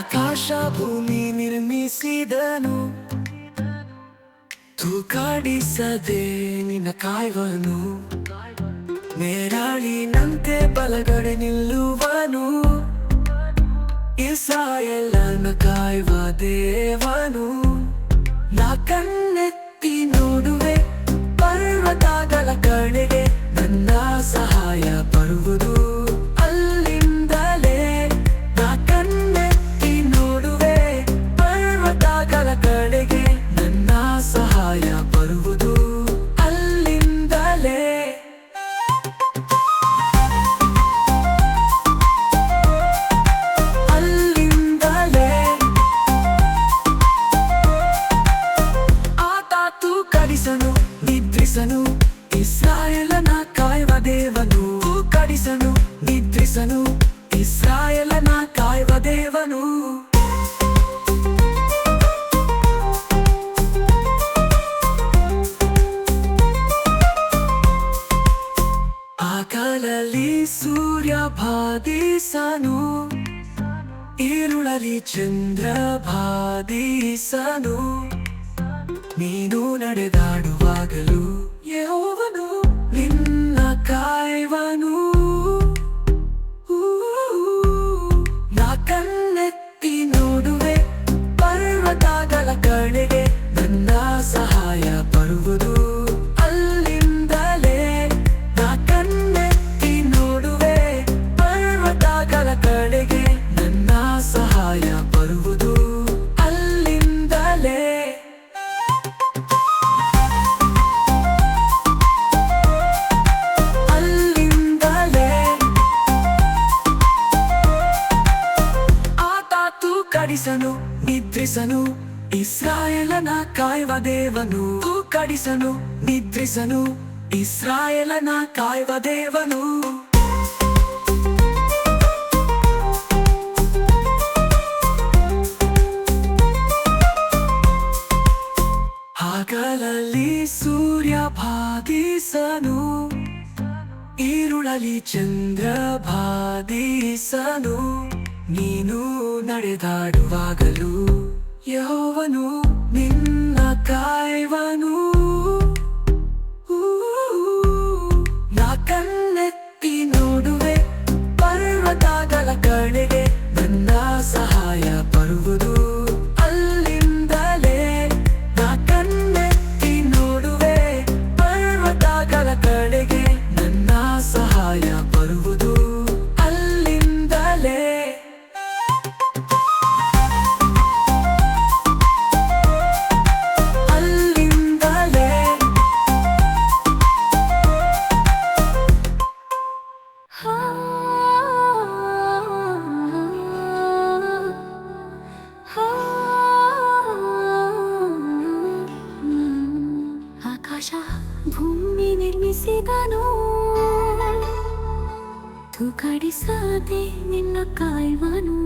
ಆಕಾಶ ಭೂಮಿ ನಿರ್ಮಿಸಿದನು, ತೂಕಾಡಿಸದೆ ನಿನ್ನ ಕಾಯುವನು. ನೇರಾಳಿನಂತೆ ಬಲಗಡೆ ನಿಲ್ಲುವನು, ಇಸ್ರಾಯೇಲನ ಕಾಯುವ ದೇವನು. ನಾ ಕಣ್ಣೆತ್ತಿ ನೋಡುವೆ ಪರ್ವತಗಳ ಕಡೆಗೆ, ನನ್ನ ಸಹಾಯ ಬರುವುದು ಅಲ್ಲಿಂದಲೇ. ನಾ ಕಣ್ಣೆತ್ತಿ ನೋಡುವೆ ಪರ್ವತಗಳ ಕಡೆಗೆ, ನನ್ನ ಸಹಾಯ ಬರುವುದು ಅಲ್ಲಿಂದಲೇ. ನಿದ್ರಿಸನು ಇಸ್ರಾಯೇಲನ ಕಾಯುವ ದೇವನು. ತೂಕಡಿಸನು ನಿದ್ರಿಸನು ಇಸ್ರಾಯೇಲನ ಕಾಯುವ ದೇವನು. ಹಗಲಲ್ಲಿ ಸೂರ್ಯ ಬಾಧಿಸನು, ഇരുಳಲಿ ಚಂದ್ರ ಬಾಧಿಸನು. ನೀನು ನಡೆದಾಡುವಾಗಲೂ ಯೆಹೋವನು ನಿನ್ನ ಕಾಯುವನು. ನಾ ಕಣ್ಣೆತ್ತಿ ನೋಡುವೆ ಪರ್ವತಗಳ ಕಡೆಗೆ, ನನ್ನ ಸಹಾಯ ಬರುವುದು ಅಲ್ಲಿಂದಲೇ. ನಾ ಕಣ್ಣೆತ್ತಿ ನೋಡುವೆ ಪರ್ವತಗಳ ಕಡೆಗೆ, ನನ್ನ ಸಹಾಯ ಬರುವುದು ಅಲ್ಲಿಂದಲೇ. ತೂಕಡಿಸನು ನಿದ್ರಿಸನು ಇಸ್ರಾಯೇಲನ ಕಾಯುವ ದೇವನು. ತೂಕಡಿಸನು ನಿದ್ರಿಸನು ಇಸ್ರಾಯೇಲನ ಕಾಯುವ ದೇವನು. ಹಗಲಲ್ಲಿ ಸೂರ್ಯ ಬಾಧಿಸನು, ഇരുಳಲಿ ಚಂದ್ರ ಬಾಧಿಸನು. ನೀನು ನಡೆದಾಡುವಾಗಲೂ ಯೆಹೋವನು ನಿನ್ನ ಕಾಯುವನು. ನಾ ಕಣ್ಣೆತ್ತಿ ನೋಡುವೆ ಪರ್ವತಗಳ ಕಡೆಗೆ, ನನ್ನ ಸಹಾಯ ಬರುವುದು ಅಲ್ಲಿಂದಲೇ. ನಾ ಕಣ್ಣೆತ್ತಿ ನೋಡುವೆ ಪರ್ವತಗಳ ಕಡೆಗೆ, ನನ್ನ ಸಹಾಯ ಬರುವುದು ಅಲ್ಲಿಂದಲೇ. ಆಕಾಶ ಭೂಮಿ ನಿರ್ಮಿಸಿದನು, ತೂಕಡಿಸದೆ ನಿನ್ನ ಕಾಯುವನು.